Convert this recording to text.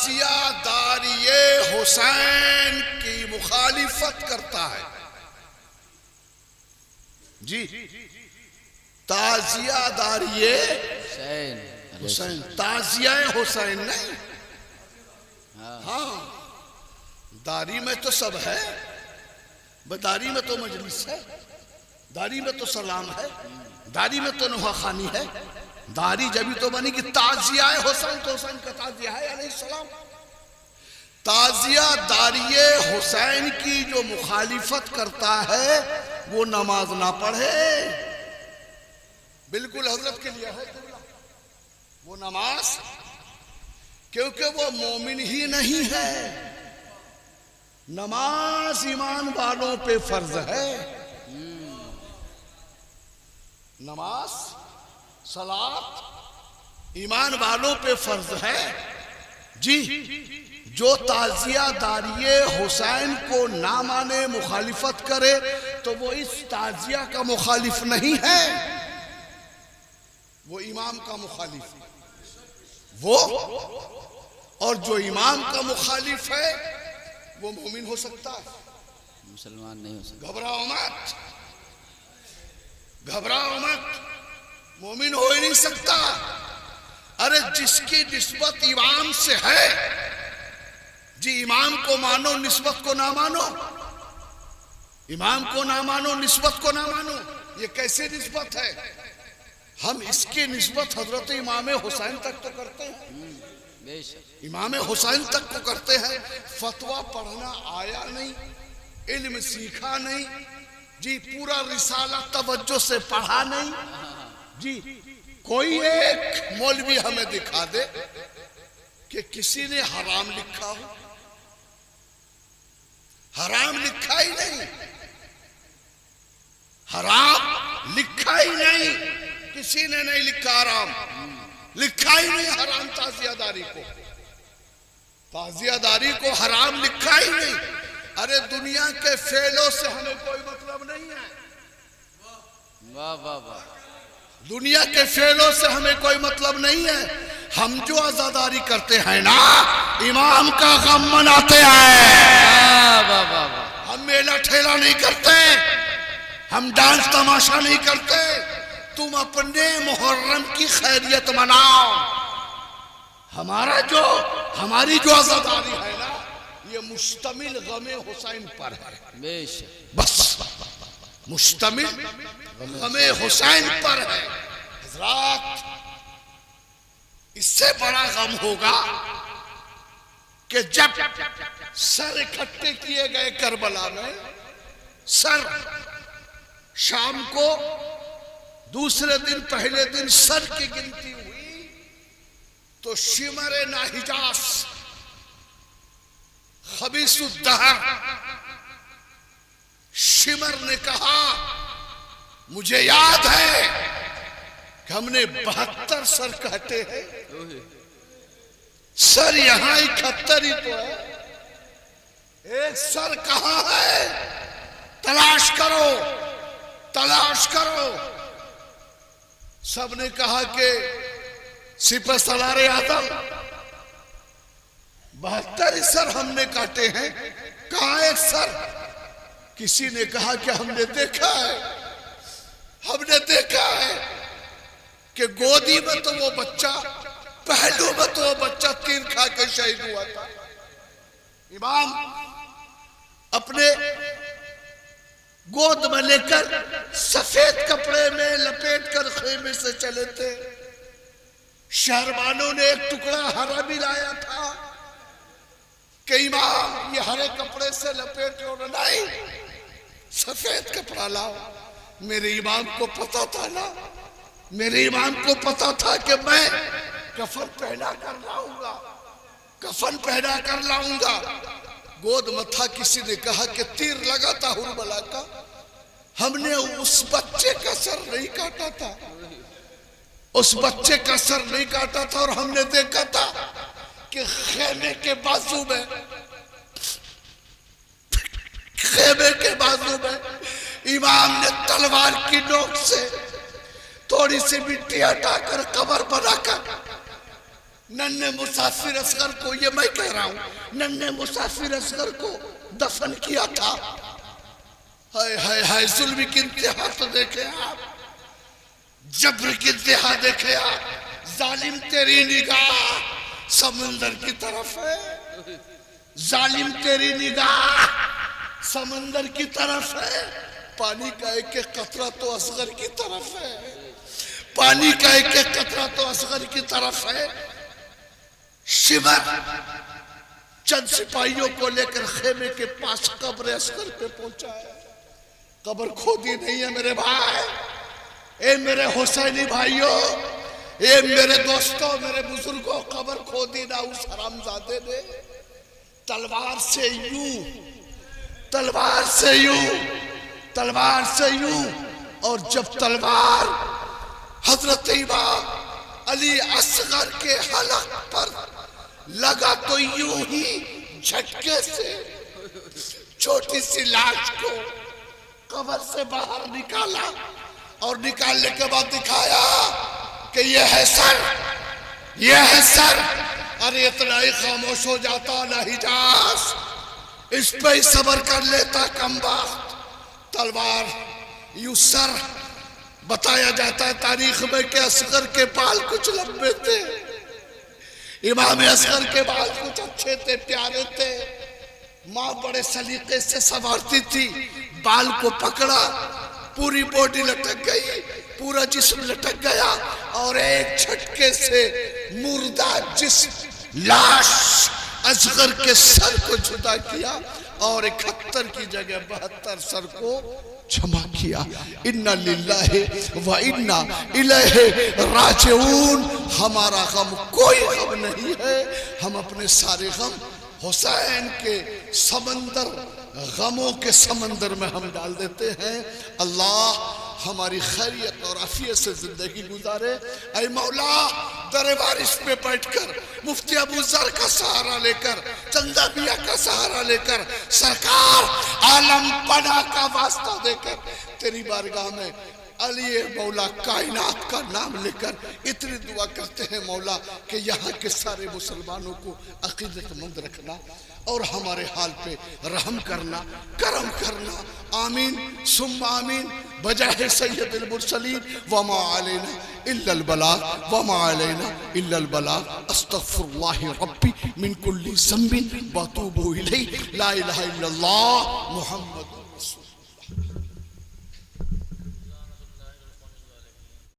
ताजियादारिये हुसैन की मुखालिफत करता है। जी, ताजियादारिये हुसैन, ताजिया हुसैन नहीं। हाँ, दारी में तो सब है, दारी में तो मजलिस है, दारी में तो सलाम है, दारी में तो नुहाखानी है। दारी जब तो बनी कि ताजिया हुसैन, तो हुसैन का ताजिया है अलैहिस्सलाम। ताजिया दारिये हुसैन की जो मुखालिफत करता है वो नमाज ना पढ़े, बिल्कुल हजरत के लिए है वो नमाज, क्योंकि वो मोमिन ही नहीं है। नमाज ईमान वालों पे फर्ज है। नमाज सलात ईमान वालों पे फर्ज है। जी, जो ताजिया दारिये हुसैन को ना माने, मुखालिफत करे, तो वो इस ताजिया का मुखालिफ नहीं है, वो इमाम का मुखालिफ है। वो और जो इमाम का मुखालिफ है वो मोमिन हो सकता है, मुसलमान नहीं हो सकता। घबराओ मत, घबराओ मत, मोमिन हो ही नहीं सकता। अरे जिसकी निस्बत इमाम से है, जी इमाम को मानो, निस्बत को ना मानो, इमाम को ना मानो, निस्बत को ना मानो, ये कैसे निस्बत है? हम इसकी निस्बत हजरत इमाम हुसैन तक तो करते हैं, इमाम हुसैन तक को करते हैं। फतवा पढ़ना आया नहीं, इल्म सीखा नहीं, जी पूरा रिसाला तवज्जो से पढ़ा नहीं। जी, कोई एक मौलवी हमें दिखा दे कि किसी ने हराम लिखा हो, हराम लिखा ही नहीं, हराम लिखा ही नहीं, किसी ने नहीं लिखा हराम, लिखा ही नहीं हराम। ताजियादारी को, ताजियादारी को हराम लिखा ही नहीं। अरे दुनिया के फेलों से हमें कोई मतलब नहीं है। वाह वाह वाह, दुनिया के फेलों से हमें कोई मतलब नहीं है। हम जो आजादारी करते हैं ना, इमाम का गम मनाते हैं। वाह वाह वाह, हम मेला ठेला नहीं करते, हम डांस तमाशा नहीं करते। तुम अपने मुहर्रम की खैरियत मनाओ। हमारी जो आजादारी है ना, ये मुश्तमिल गमे हुसैन पर है, बस मुश्तमिल गमे हुसैन पर है। हजरात, इससे बड़ा गम होगा कि जब सर इकट्ठे किए गए करबला में, सर शाम को दूसरे दिन, पहले दिन सर की गिनती हुई तो शिमर नाहिजास खबीसुद्दहर शिमर ने कहा, मुझे याद है कि हमने 72 सर कहते हैं, सर यहां 71 ही तो है, एक सर कहां है? तलाश करो, तलाश करो। सबने कहा कि सिपह सलारे आदम 72 सर हमने काटे हैं, कहां एक सर? किसी ने कहा कि हमने देखा है, हमने देखा है कि गोदी में तो वो बच्चा, पहलू में तो वो बच्चा तीर खा के शहीद हुआ था। इमाम अपने गोद में लेकर सफेद कपड़े में लपेट कर खेमे से चले थे। शहरबानों ने एक टुकड़ा हरा भी लाया था कि इमाम ये हरे कपड़े से लपेट लो, नहीं सफेद कपड़ा लाओ। मेरे इमाम को पता था ना, मेरे इमाम को पता था कि मैं कफन पहना कर लाऊंगा, कफन पहना कर लाऊंगा। गोद मथा किसी ने कहा कि तीर लगा था हुरबला का, हमने उस बच्चे का सर नहीं काटा था, उस बच्चे का सर नहीं काटा था। और हमने देखा था कि खेमे के बाजू में, खेमे के बाजू में इमाम ने तलवार की नोक से थोड़ी सी मिट्टी हटाकर कब्र बनाकर नन्हे मुसाफिर असगर को, ये मैं कह रहा हूं, नन्हे मुसाफिर असगर को दफन किया था। हाय हाय हाय, जुल्म की इंतहा तो देखे आप, जब्र की इंतहा देखे आप। जालिम तेरी निगाह समंदर की तरफ है, जालिम तेरी निगाह समंदर की तरफ है। पानी का एक एक कतरा तो असगर की तरफ है, पानी का एक एक कतरा तो असगर की तरफ है। शिवर चंद सिपाहियों को लेकर खेमे के पास कब्र असगर पे पहुंचा है। कब्र खोदी नहीं है मेरे भाई, ए मेरे हुसैनी भाइयों, ए मेरे दोस्तों, मेरे बुजुर्गों, कब्र खोदी ना उस हरामजादे ने। तलवार से यूं, तलवार से यूं, तलवार से यूं, और जब तलवार हजरत इमाम अली असगर के हलक पर लगा तो यूं ही झटके से छोटी सी लाश को कब्र से बाहर निकाला, और निकालने के बाद दिखाया कि ये है सर, ये है सर। अरे इतना ही खामोश हो जाता ना हिजाज, इस पे ही सबर कर लेता कमबख्त। तलवार यूं सर, बताया जाता है तारीख में कि असगर के बाल कुछ लंबे थे, इमाम असगर के बाल कुछ अच्छे थे, प्यारे थे। माँ बड़े सलीके से संवारती थी, बाल को पकड़ा, पूरी बॉडी लटक गई, पूरा जिस्म लटक गया, और एक झटके से मुर्दा जिस्म लाश असगर के सर को जुदा किया, और 71 की जगह 72 सर को जमा किया। इन्ना लिल्लाहि व इन्ना इलैहि राजिऊन। हमारा गम कोई गम नहीं है, हम अपने सारे गम हुसैन के समंदर, गमों के समंदर में हम डाल देते हैं। अल्लाह हमारी खैरियत और आफियत से जिंदगी गुजारे। ऐ मौला, दरबारिश पे बैठकर मुफ्ती अबू जर का सहारा लेकर, चंदा मियां का सहारा लेकर, सरकार आलम पना का वास्ता देकर तेरी बारगाह में अली मौला कायनात का नाम लेकर इतनी दुआ करते हैं मौला कि यहाँ के सारे मुसलमानों को अकीदतमंद रखना और हमारे हाल पे रहम करना, करम करना। आमीन सुम्मा आमीन। बजाहे सैयदुल मुरसलीन वमा अलैना इल्लल बलाग, वमा अलैना इल्लल बलाग। अस्तगफिरुल्लाह रब्बी मिन कुल्ली ज़ंबिन व अतूबु इलैहि। ला इलाहा इल्लल्लाह मुहम्मद